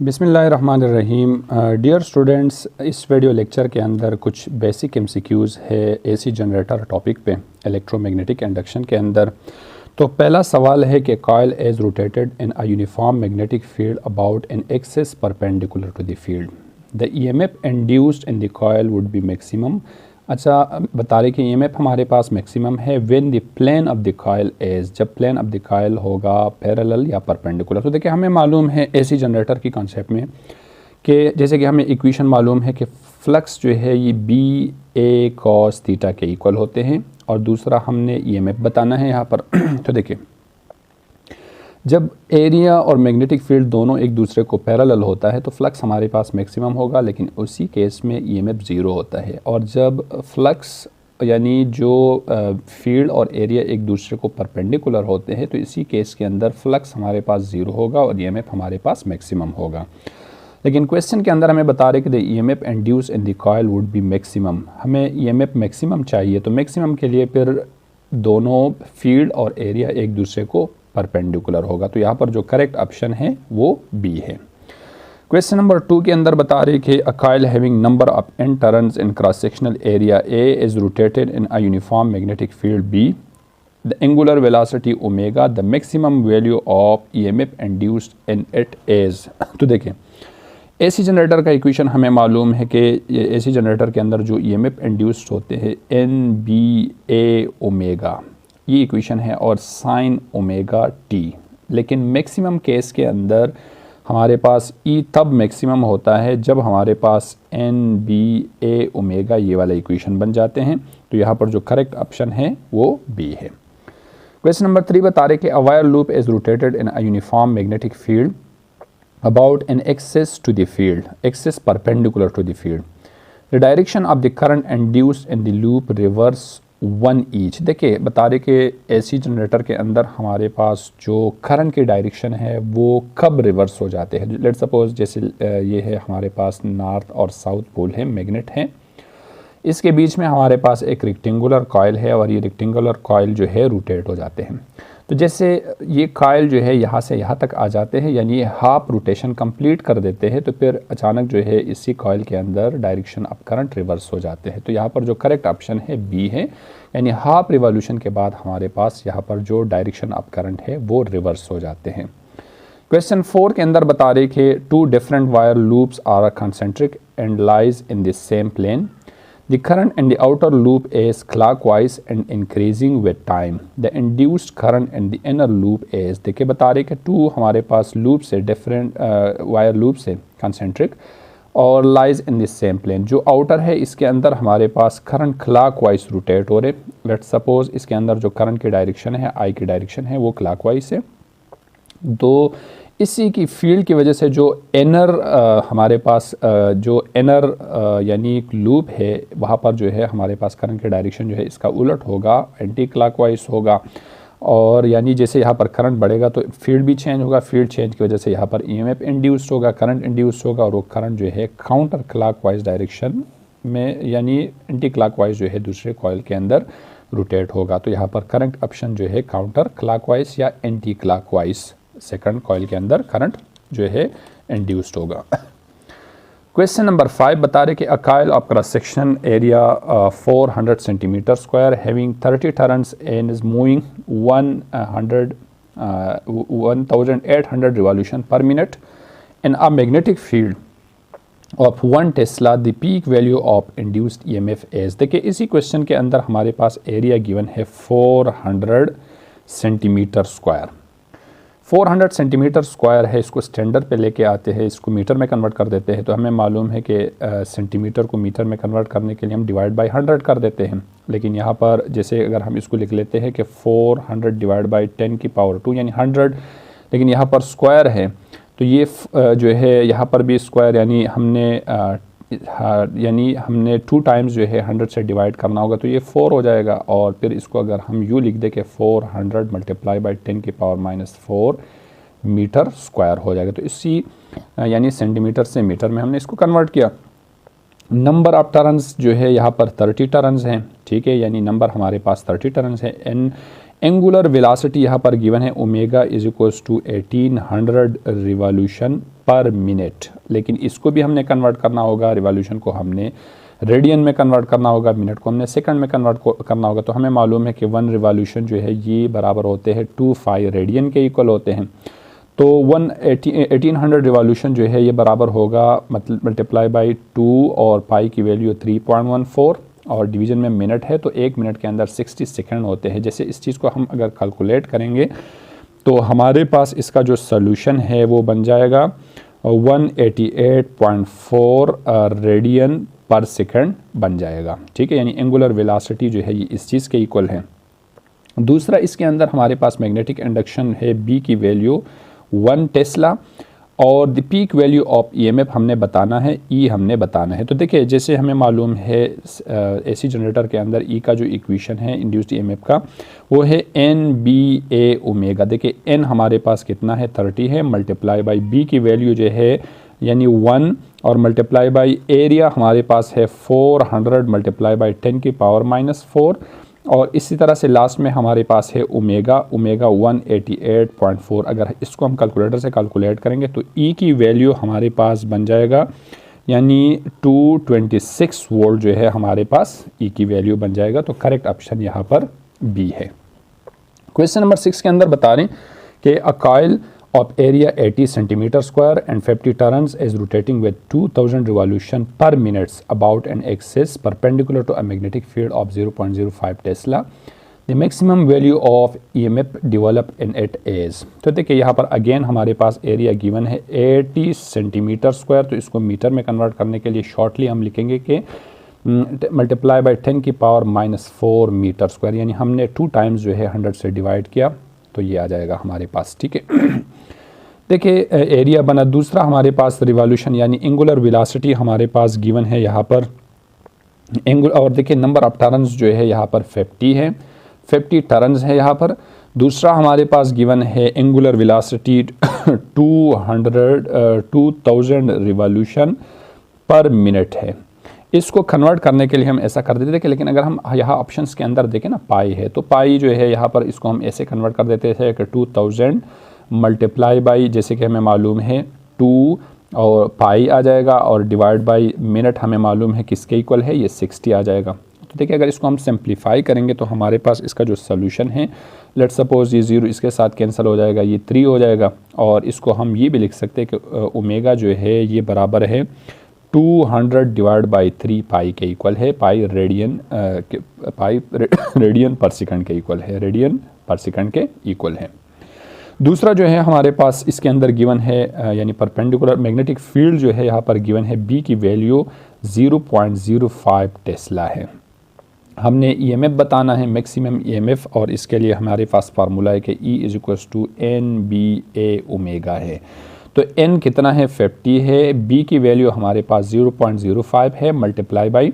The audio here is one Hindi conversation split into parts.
बिस्मिल्लाहिर्रहमानिर्रहीम। डियर स्टूडेंट्स, इस वीडियो लेक्चर के अंदर कुछ बेसिक एमसीक्यूज़ है एसी जनरेटर टॉपिक पे इलेक्ट्रोमैग्नेटिक इंडक्शन के अंदर। तो पहला सवाल है कि coil is rotated in a uniform magnetic field about an axis perpendicular to the field. The EMF induced in the coil would be maximum. अच्छा, बता रहे कि ईएमएफ हमारे पास मैक्सिमम है when the plane of the coil is, जब प्लेन ऑफ द कॉइल होगा पैरेलल या परपेंडिकुलर। तो देखिए, हमें मालूम है एसी जनरेटर की कॉन्सेप्ट में कि जैसे कि हमें इक्वेशन मालूम है कि फ्लक्स जो है ये बी ए कॉस थीटा के इक्वल होते हैं, और दूसरा हमने ईएमएफ बताना है यहाँ पर। तो देखिए, जब एरिया और मैग्नेटिक फील्ड दोनों एक दूसरे को पैरेलल होता है तो फ्लक्स हमारे पास मैक्सिमम होगा, लेकिन उसी केस में ईएमएफ ज़ीरो होता है। और जब फ्लक्स यानी जो फील्ड और एरिया एक दूसरे को परपेंडिकुलर होते हैं तो इसी केस के अंदर फ्लक्स हमारे पास ज़ीरो होगा और ईएमएफ हमारे पास मैक्सिमम होगा। लेकिन क्वेश्चन के अंदर हमें बता रहे कि the EMF induce in the coil would be maximum. हमें ईएमएफ मैक्सिमम चाहिए, तो मैक्सिमम के लिए फिर दोनों फील्ड और एरिया एक दूसरे को परपेंडिकुलर होगा। तो यहाँ पर जो करेक्ट ऑप्शन है वो बी है। क्वेश्चन नंबर 2 के अंदर बता रहे कि a coil having number of N turns in cross sectional area A is rotated in a uniform magnetic field B, the angular velocity omega, the maximum value of EMF induced in it is. तो देखें, एसी जनरेटर का इक्वेशन हमें मालूम है कि एसी जनरेटर के अंदर जो ईएमएफ इंड्यूस्ड होते हैं एन बी ए ओमेगा, ये इक्वेशन है, और साइन ओमेगा टी। लेकिन मैक्सिमम केस के अंदर हमारे पास ई तब मैक्सिमम होता है जब हमारे पास एन बी ए ओमेगा ये वाला इक्वेशन बन जाते हैं। तो यहाँ पर जो करेक्ट ऑप्शन है वो बी है। क्वेश्चन नंबर 3 बता रहे कि a wire loop is rotated in a uniform magnetic field about an axis to the field, axis perpendicular to the field. The direction of the current induced in the loop reverse one each. देखिए, बता रहे कि एसी जनरेटर के अंदर हमारे पास जो करंट की डायरेक्शन है वो कब रिवर्स हो जाते हैं। लेट्स सपोज जैसे ये है हमारे पास नॉर्थ और साउथ पोल है, मैग्नेट है, इसके बीच में हमारे पास एक रेक्टेंगुलर कॉइल है और ये रेक्टेंगुलर कॉइल जो है रोटेट हो जाते हैं। तो जैसे ये कॉइल जो है यहाँ से यहाँ तक आ जाते हैं, यानी ये हाफ रोटेशन कंप्लीट कर देते हैं, तो फिर अचानक जो है इसी कॉइल के अंदर डायरेक्शन ऑफ करंट रिवर्स हो जाते हैं। तो यहाँ पर जो करेक्ट ऑप्शन है बी है, यानी हाफ रिवॉल्यूशन के बाद हमारे पास यहाँ पर जो डायरेक्शन ऑफ करंट है वो रिवर्स हो जाते हैं। क्वेश्चन 4 के अंदर बता रहे कि 2 different wire loops are concentric and lies in the same plane. The current in the outer loop is clockwise and increasing with time. The induced current in the inner loop is, देखिए बता रहे कि 2 हमारे पास लूप से डिफरेंट वायर लूप से कंसेंट्रिक और lies in the same plane. जो आउटर है इसके अंदर हमारे पास करंट क्लॉकवाइज रोटेट हो रहे। लेट्स सपोज इसके अंदर जो करंट की डायरेक्शन है, आई की डायरेक्शन है, वो क्लॉकवाइज है। तो इसी की फील्ड की वजह से जो इनर हमारे पास जो इनर यानी एक लूप है वहाँ पर जो है हमारे पास करंट की डायरेक्शन जो है इसका उलट होगा, एंटी क्लॉकवाइज होगा। और यानी जैसे यहाँ पर करंट बढ़ेगा तो फील्ड भी चेंज होगा, फील्ड चेंज की वजह से यहाँ पर ईएमएफ इंड्यूस्ड होगा, करंट इंड्यूस्ड होगा, और वो करंट जो है काउंटर क्लॉकवाइज डायरेक्शन में यानी एंटी क्लॉकवाइज जो है दूसरे कॉइल के अंदर रोटेट होगा। तो यहाँ पर करेक्ट ऑप्शन जो है काउंटर क्लॉकवाइज या एंटी क्लॉकवाइज सेकंड कॉइल के अंदर करंट जो है इंड्यूस्ड होगा। क्वेश्चन नंबर 5 बता रहे कि a coil of cross section area 400 centimetre square having 30 turns and is moving 1800 revolution per minute in a magnetic field of 1 Tesla, the peak value of induced EMF is. देखिए, इसी क्वेश्चन के अंदर हमारे पास एरिया गिवन है 400 सेंटीमीटर स्क्वायर। 400 सेंटीमीटर स्क्वायर है, इसको स्टैंडर्ड पे लेके आते हैं, इसको मीटर में कन्वर्ट कर देते हैं। तो हमें मालूम है कि सेंटीमीटर को मीटर में कन्वर्ट करने के लिए हम डिवाइड बाय 100 कर देते हैं। लेकिन यहाँ पर जैसे अगर हम इसको लिख लेते हैं कि 400 डिवाइड बाय 10 की पावर 2 यानी 100, लेकिन यहाँ पर स्क्वायर है तो ये जो है यहाँ पर भी स्क्वायर यानी हमने 2 टाइम्स जो है 100 से डिवाइड करना होगा, तो ये 4 हो जाएगा। और फिर इसको अगर हम यूँ लिख दें कि 400 मल्टीप्लाई बाई 10 की पावर -4 मीटर स्क्वायर हो जाएगा। तो इसी यानी सेंटीमीटर से मीटर में हमने इसको कन्वर्ट किया। नंबर ऑफ टर्न्स जो है यहाँ पर 30 टर्न्स हैं, ठीक है, यानी नंबर हमारे पास 30 टर्न्स है। एंगुलर वेलोसिटी यहाँ पर गिवन है omega is equals to 1800 revolution per minute, लेकिन इसको भी हमने कन्वर्ट करना होगा, रिवॉल्यूशन को हमने रेडियन में कन्वर्ट करना होगा, मिनट को हमने सेकंड में कन्वर्ट करना होगा। तो हमें मालूम है कि 1 रिवॉल्यूशन जो है ये बराबर होते हैं 2 रेडियन के इक्वल होते हैं। तो 1800 रिवॉल्यूशन जो है ये बराबर होगा मतलब मल्टीप्लाई बाई 2 और पाई की वैल्यू 3.14 और डिवीज़न में मिनट है, तो 1 मिनट के अंदर 60 सेकंड होते हैं। जैसे इस चीज़ को हम अगर कैलकुलेट करेंगे तो हमारे पास इसका जो सॉल्यूशन है वो बन जाएगा 188.4 रेडियन पर सेकंड बन जाएगा, ठीक है। यानी एंगुलर वेलोसिटी जो है ये इस चीज़ के इक्वल है। दूसरा, इसके अंदर हमारे पास मैग्नेटिक इंडक्शन है बी की वैल्यू 1 टेस्ला और the peak value of EMF हमने बताना है, ई हमने बताना है। तो देखिए जैसे हमें मालूम है एसी जनरेटर के अंदर ई का जो इक्वेशन है इंड्यूस्ड ईएमएफ का वो है एन बी ए ओमेगा। देखिए एन हमारे पास कितना है 30 है, मल्टीप्लाई बाई बी की वैल्यू जो है यानी 1 और मल्टीप्लाई बाई एरिया हमारे पास है 400 मल्टीप्लाई बाई 10 की पावर -4 और इसी तरह से लास्ट में हमारे पास है ओमेगा 188.4। अगर इसको हम कैलकुलेटर से कैलकुलेट करेंगे तो ई की वैल्यू हमारे पास बन जाएगा यानी 226 वोल्ट जो है हमारे पास ई की वैल्यू बन जाएगा। तो करेक्ट ऑप्शन यहाँ पर बी है। क्वेश्चन नंबर 6 के अंदर बता रहे हैं कि a coil of area 80 centimeter square and 50 turns is rotating with 2000 revolution per minute about an axis perpendicular to a magnetic field of 0.05 Tesla. The maximum value of EMF developed in it is। तो देखिए यहाँ पर अगेन हमारे पास एरिया गिवन है 80 सेंटीमीटर स्क्वायर, तो इसको मीटर में कन्वर्ट करने के लिए शॉर्टली हम लिखेंगे कि मल्टीप्लाई बाई 10 की पावर -4 मीटर स्क्वायर, यानी हमने 2 टाइम्स जो है 100 से डिवाइड किया तो ये आ जाएगा हमारे पास, ठीक है। देखिए एरिया बना। दूसरा हमारे पास रिवॉल्यूशन यानी एंगुलर वेलोसिटी हमारे पास गिवन है यहाँ पर और देखिए नंबर ऑफ टर्न्स जो है यहाँ पर 50 है, 50 टर्न्स है यहाँ पर। दूसरा हमारे पास गिवन है angular velocity 2000 revolution per minute है। इसको कन्वर्ट करने के लिए हम ऐसा कर देते थे, लेकिन अगर हम यहाँ ऑप्शंस के अंदर देखें ना पाई है, तो पाई जो है यहाँ पर इसको हम ऐसे कन्वर्ट कर देते थे कि 2000 मल्टीप्लाई बाई जैसे कि हमें मालूम है 2 और पाई आ जाएगा और डिवाइड बाई मिनट हमें मालूम है किसके इक्वल है, ये 60 आ जाएगा। तो देखिए अगर इसको हम सिंप्लीफाई करेंगे तो हमारे पास इसका जो सोल्यूशन है, लेट्स सपोज ये 0 इसके साथ कैंसिल हो जाएगा, ये 3 हो जाएगा और इसको हम ये भी लिख सकते हैं कि ओमेगा जो है ये बराबर है 200 डिवाइड बाई 3 पाई के इक्वल है, पाई रेडियन पर सेकंड के इक्वल है, रेडियन पर सेकंड के इक्वल है। दूसरा जो है हमारे पास इसके अंदर गिवन है यानी परपेंडिकुलर मैग्नेटिक फील्ड जो है यहाँ पर गिवन है बी की वैल्यू 0.05 टेस्ला है। हमने ईएमएफ बताना है मैक्सिमम ईएमएफ और इसके लिए हमारे पास फार्मूला है कि E is equals to N B A omega है। तो n कितना है 50 है, b की वैल्यू हमारे पास 0.05 है मल्टीप्लाई बाई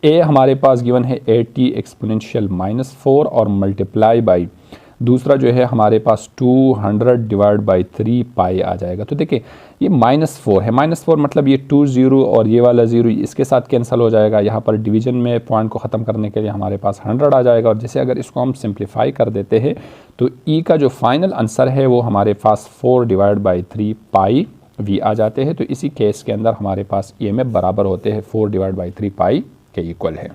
a हमारे पास गिवन है 80 एक्सपोनेंशियल -4 और मल्टीप्लाई बाई दूसरा जो है हमारे पास 200 डिवाइड बाई 3 पाई आ जाएगा। तो देखिए ये -4 है, -4 मतलब ये 2 0 और ये वाला 0 इसके साथ कैंसिल हो जाएगा। यहाँ पर डिवीजन में पॉइंट को ख़त्म करने के लिए हमारे पास 100 आ जाएगा और जैसे अगर इसको हम सिंप्लीफाई कर देते हैं तो ई का जो फाइनल आंसर है वो हमारे पास 4 डिवाइड बाई 3 पाई वी आ जाते हैं। तो इसी केस के अंदर हमारे पास ईएमएफ बराबर होते हैं 4 डिवाइड बाई 3 पाई के इक्वल है,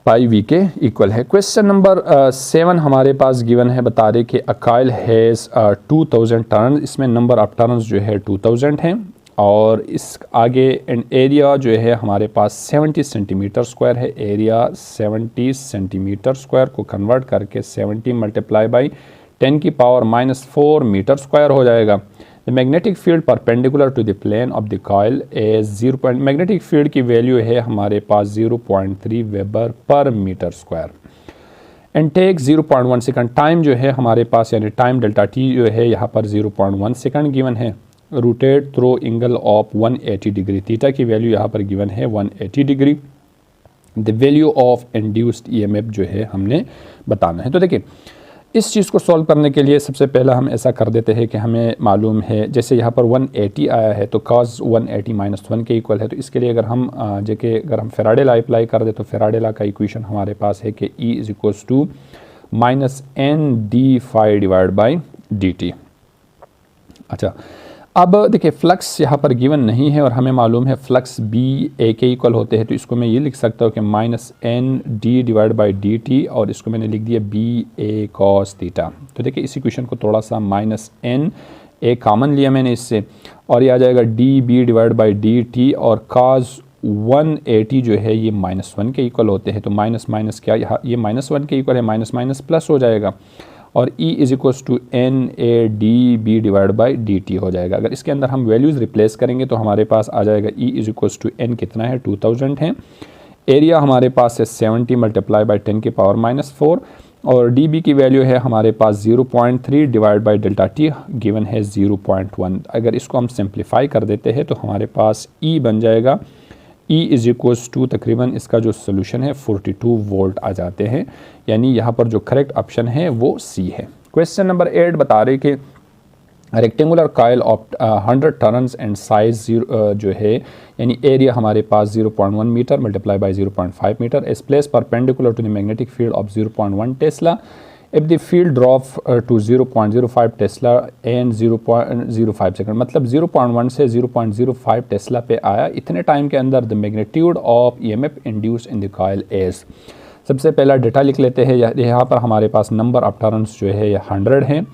पाई वी के इक्वल है। क्वेश्चन नंबर 7 हमारे पास गिवन है, बता रहे कि अ कॉइल हैज़ 2000 टर्न, इसमें नंबर ऑफ टर्न्स जो है 2000 हैं और इस आगे एंड एरिया जो है हमारे पास 70 सेंटीमीटर स्क्वायर है। एरिया 70 सेंटीमीटर स्क्वायर को कन्वर्ट करके 70 मल्टीप्लाई बाई 10 की पावर -4 मीटर स्क्वायर हो जाएगा। The magnetic field perpendicular to the plane of the coil is 0. Magnetic field की वैल्यू है हमारे पास 0.3 weber per metre square and take 0.1 second. Time जो है हमारे पास यानी टाइम डेल्टा टी जो है यहाँ पर 0.1 सेकंड गिवन है। Rotate through angle of 180 degree, theta की वैल्यू यहाँ पर गिवन है 180 degree. The value of induced EMF जो है हमने बताना है। तो देखिए इस चीज़ को सॉल्व करने के लिए सबसे पहला हम ऐसा कर देते हैं कि हमें मालूम है, जैसे यहाँ पर 180 आया है तो cos 180 -1 के इक्वल है। तो इसके लिए अगर हम अगर हम फेराडे लॉ अप्लाई कर दे तो फेराडे लॉ का इक्वेशन हमारे पास है कि E is equals to -NdΦ/dt। अच्छा, अब देखिए फ्लक्स यहाँ पर गिवन नहीं है और हमें मालूम है फ्लक्स बी ए के इक्वल होते हैं, तो इसको मैं ये लिख सकता हूँ कि -ND/dt और इसको मैंने लिख दिया BA cos थीटा। तो देखिए इस इक्वेशन को थोड़ा सा -NA कॉमन लिया मैंने इससे और ये आ जाएगा DB/dt और cos 180 जो है ये -1 के इक्वल होते हैं। तो माइनस माइनस क्या, यहाँ ये -1 के इक्वल है, माइनस माइनस प्लस हो जाएगा और E is equals to NADB/dt हो जाएगा। अगर इसके अंदर हम वैल्यूज़ रिप्लेस करेंगे तो हमारे पास आ जाएगा E is equals to N कितना है 2000 है, एरिया हमारे पास है 70 मल्टीप्लाई बाई 10 की पावर -4 और DB की वैल्यू है हमारे पास 0.3 divide by delta T given है 0.1। अगर इसको हम सिंप्लीफाई कर देते हैं तो हमारे पास E बन जाएगा E इज इक्वल्स टू तकरीबन इसका जो सोल्यूशन है 42 वोल्ट आ जाते हैं, यानी यहाँ पर जो करेक्ट ऑप्शन है वो C है। क्वेश्चन नंबर 8 बता रहे कि rectangular coil of 100 turns and size जो है यानी एरिया हमारे पास 0.1 metre multiply by 0.5 metre is place perpendicular to the magnetic field of 0.1 tesla if the field drop to 0.05 tesla and 0.05 second, मतलब 0.1 से 0.05 टेस्ला पे आया, इतने टाइम के अंदर the magnitude of EMF induced in the coil is. सबसे पहला डेटा लिख लेते हैं, यहाँ पर हमारे पास नंबर ऑफ टर्न्स जो है ये 100 है,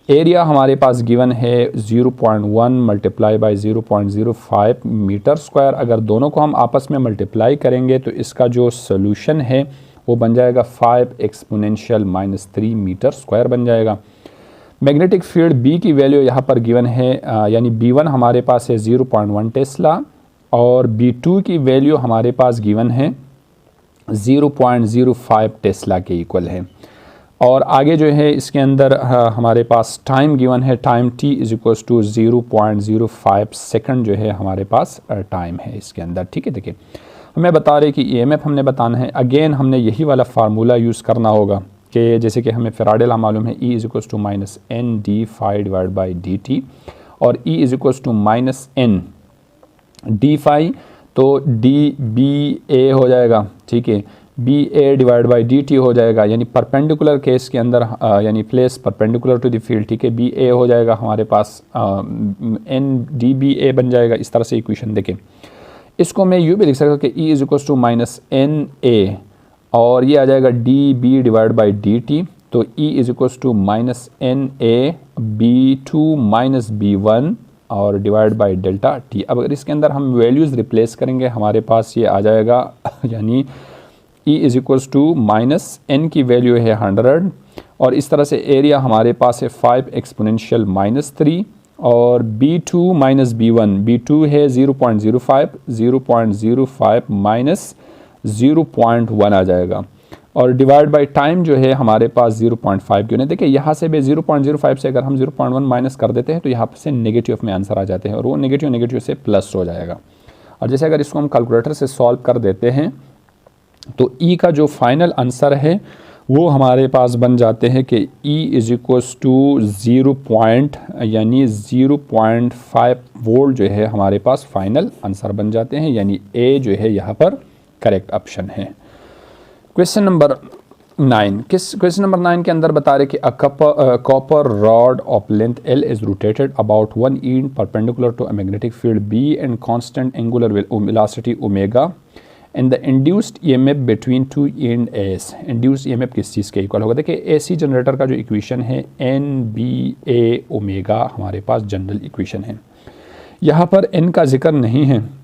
एरिया हमारे पास गिवन है 0.1 मल्टीप्लाई बाई 0.05 मीटर स्क्वायर। अगर दोनों को हम आपस में मल्टीप्लाई करेंगे तो इसका जो सोल्यूशन है वो बन जाएगा 5 एक्सपोनेंशियल -3 मीटर स्क्वायर बन जाएगा। मैग्नेटिक फील्ड B की वैल्यू यहाँ पर गिवन है यानी B1 हमारे पास है 0.1 टेस्ला और B2 की वैल्यू हमारे पास गिवन है 0.05 टेस्ला के इक्वल है। और आगे जो है इसके अंदर हमारे पास टाइम गिवन है, time T is equals to 0.05 second जो है हमारे पास टाइम है इसके अंदर। ठीक है, देखिए हमें बता रहे कि EMF हमने बताना है, अगेन हमने यही वाला फार्मूला यूज़ करना होगा कि जैसे कि हमें फेराडे लॉ मालूम है E is equals to -NdΦ/dt और E is equals to -NdΦ, तो DBA हो जाएगा, ठीक है, BA/dt हो जाएगा, यानी परपेंडिकुलर केस के अंदर यानी place perpendicular to the field, ठीक है, BA हो जाएगा हमारे पास NdBA बन जाएगा। इस तरह से इक्वेशन देखें, इसको मैं यूँ भी लिख सकता हूँ कि E is equals to -NA और ये आ जाएगा DB/dt, तो E is equals to -NA B2 B1 और डिवाइड बाई डेल्टा T। अब अगर इसके अंदर हम वैल्यूज़ रिप्लेस करेंगे हमारे पास ये आ जाएगा यानी E is equals to -N की वैल्यू है 100 और इस तरह से एरिया हमारे पास है 5 एक्सपोनेंशियल -3 और B2 B1, B2 है 0.05 -0.1 आ जाएगा और डिवाइड बाय टाइम जो है हमारे पास 0.5 क्यों नहीं। देखिए यहाँ से भी 0.05 से अगर हम 0.1 माइनस कर देते हैं तो यहाँ से नेगेटिव में आंसर आ जाते हैं और वो नेगेटिव से प्लस हो जाएगा। और जैसे अगर इसको हम कैलकुलेटर से सॉल्व कर देते हैं तो E का जो फाइनल आंसर है वो हमारे पास बन जाते हैं कि E is equals to 0.5 volt जो है हमारे पास फाइनल आंसर बन जाते हैं, यानी A जो है यहाँ पर करेक्ट ऑप्शन है। क्वेश्चन नंबर 9, क्वेश्चन नंबर 9 के अंदर बता रहे कि copper rod of length L is rotated about 1 inch perpendicular to a magnetic field B and constant angular velocity omega and the induced EMF between 2 and S। Induced EMF किस चीज़ के इक्वल होगा? देखिए AC जनरेटर का जो इक्वेशन है NBA ओमेगा हमारे पास जनरल इक्वेशन है, यहाँ पर N का जिक्र नहीं है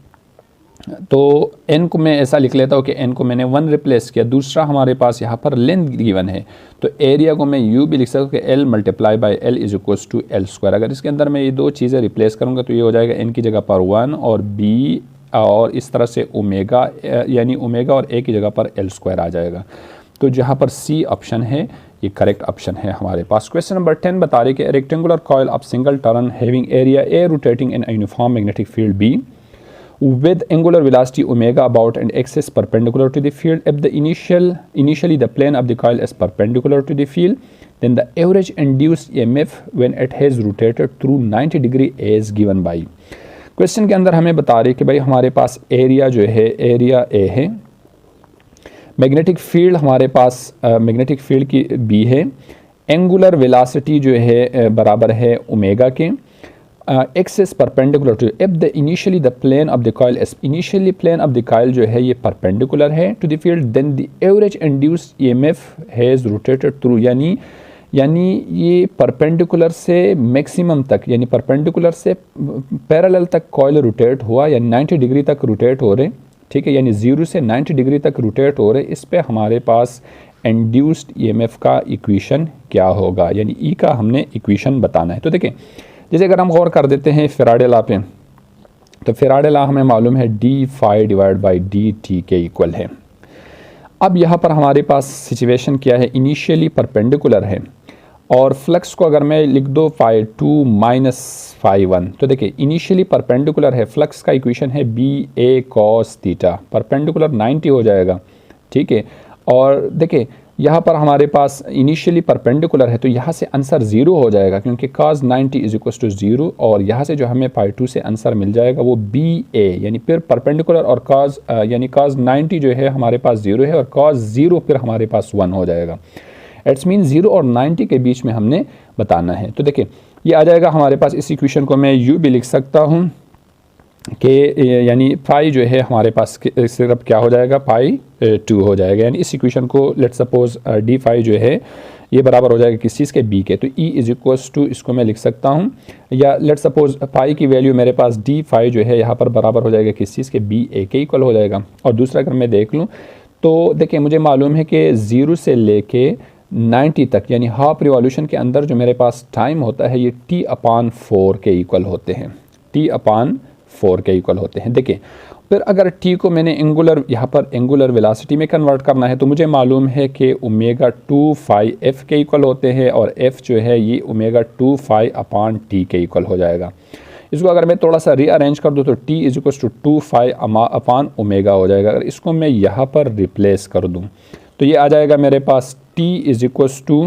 तो N को मैं ऐसा लिख लेता हूँ कि N को मैंने 1 रिप्लेस किया। दूसरा हमारे पास यहाँ पर लेंथ गिवन है तो एरिया को मैं यूँ भी लिख सकता हूँ कि L multiply by L is equals to L square. अगर इसके अंदर मैं ये दो चीज़ें रिप्लेस करूँगा तो ये हो जाएगा N की जगह पर 1 और B और इस तरह से ओमेगा यानी ओमेगा और A की जगह पर L स्क्वायर आ जाएगा। तो जहाँ पर C ऑप्शन है ये करेक्ट ऑप्शन है हमारे पास। क्वेश्चन नंबर 10 बता रहे कि rectangular coil of single turn having area A rotating in uniform magnetic field B with angular velocity omega about and axis perpendicular to the field. If the initially the plane of the coil is perpendicular to the field, average induced EMF when it has rotated through 90 degree as given by. Question के अंदर हमें बता रहे कि भाई हमारे पास एरिया जो है एरिया ए है, मैग्नेटिक फील्ड हमारे पास मैग्नेटिक फील्ड की बी है, एंगुलर वेलोसिटी जो है बराबर है ओमेगा के, axis perpendicular to if the initially the plane of the coil initially plane of the coil जो है ये परपेंडिकुलर है to the field, then the average induced EMF has rotated through, यानी ये परपेंडिकुलर से मैक्सिमम तक यानी परपेंडिकुलर से पैरेलल तक कॉइल रोटेट हुआ यानी 90 डिग्री तक रोटेट हो रहे, ठीक है, यानी 0 से 90 डिग्री तक रोटेट हो रहे। इस पे हमारे पास इंड्यूस्ड ईएमएफ का इक्वेशन क्या होगा, यानी ई का हमने इक्वेशन बताना है। तो देखिए जैसे अगर हम गौर कर देते हैं फैराडे लॉ पे, तो फैराडे लॉ हमें मालूम है D phi divide by D T के इक्वल है। अब यहाँ पर हमारे पास सिचुएशन क्या है, इनिशियली परपेंडिकुलर है और फ्लक्स को अगर मैं लिख दो फाई 2 माइनस फाई 1, तो देखिए इनिशियली परपेंडिकुलर है, फ्लक्स का इक्वेशन है बी ए कॉस थीटा, परपेंडिकुलर 90 हो जाएगा, ठीक है। और देखिए यहाँ पर हमारे पास इनिशियली परपेंडिकुलर है तो यहाँ से आंसर 0 हो जाएगा क्योंकि cos 90 इज इक्वल टू 0, और यहाँ से जो हमें पाई 2 से आंसर मिल जाएगा वो बी ए, यानी फिर परपेंडिकुलर और cos यानी cos 90 जो है हमारे पास 0 है और cos 0 फिर हमारे पास 1 हो जाएगा। इट्स मीन 0 और 90 के बीच में हमने बताना है। तो देखिए ये आ जाएगा हमारे पास, इस इक्वेशन को मैं यूँ भी लिख सकता हूँ कि यानी फाई जो है हमारे पास सिर्फ क्या हो जाएगा, पाई 2 हो जाएगा। यानी इस इक्वेशन को लेट सपोज डी फाई जो है ये बराबर हो जाएगा किस चीज़ के, बी के, तो ई इज इक्वल्स टू इसको मैं लिख सकता हूँ, या लेट सपोज पाई की वैल्यू मेरे पास डी फाई जो है यहाँ पर बराबर हो जाएगा किस चीज़ के, बी ए के इक्वल हो जाएगा। और दूसरा अगर मैं देख लूँ तो देखिए मुझे मालूम है कि 0 से लेके 90 तक यानी हाफ रिवॉल्यूशन के अंदर जो मेरे पास टाइम होता है ये t/4 के इक्वल होते हैं, t/4 के इक्वल होते हैं। देखिए फिर अगर t को मैंने एंगुलर यहाँ पर एंगुलर वेलोसिटी में कन्वर्ट करना है तो मुझे मालूम है कि ओमेगा 2 फाई f के इक्वल होते हैं और f जो है ये ओमेगा 2 फाई अपान t के इक्वल हो जाएगा। इसको अगर मैं थोड़ा सा रीअरेंज कर दूँ तो t is equal to 2 phi upon omega हो जाएगा। अगर इसको मैं यहाँ पर रिप्लेस कर दूँ तो ये आ जाएगा मेरे पास t इज इक्वल टू,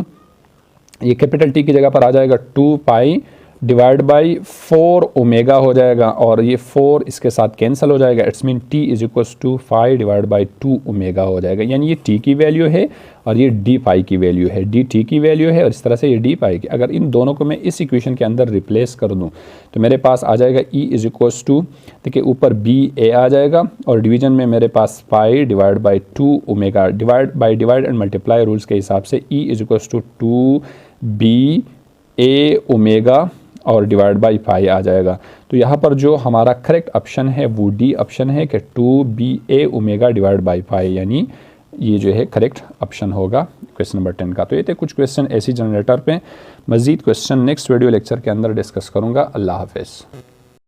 ये कैपिटल T की जगह पर आ जाएगा 2 पाई डिवाइड बाई 4 ओमेगा हो जाएगा और ये 4 इसके साथ कैंसिल हो जाएगा। It's mean t is equal to 5 divide by 2 omega हो जाएगा। यानी ये t की वैल्यू है और ये d पाई की वैल्यू है, d t की वैल्यू है और इस तरह से ये d पाई की। अगर इन दोनों को मैं इस इक्वेशन के अंदर रिप्लेस कर दूं तो मेरे पास आ जाएगा e इज इक्वल टू, देखिए ऊपर b a आ जाएगा और डिवीजन में मेरे पास 5 divide by 2 omega, divide and multiply rules के हिसाब से e is equal to 2 b a omega और डिवाइड बाई पाई आ जाएगा। तो यहाँ पर जो हमारा करेक्ट ऑप्शन है वो डी ऑप्शन है कि 2ba ओमेगा डिवाइड बाई पाई, यानी ये जो है करेक्ट ऑप्शन होगा क्वेश्चन नंबर 10 का। तो ये थे कुछ क्वेश्चन एसी जनरेटर पे। मज़ीद क्वेश्चन नेक्स्ट वीडियो लेक्चर के अंदर डिस्कस करूँगा। अल्लाह हाफ़िज़।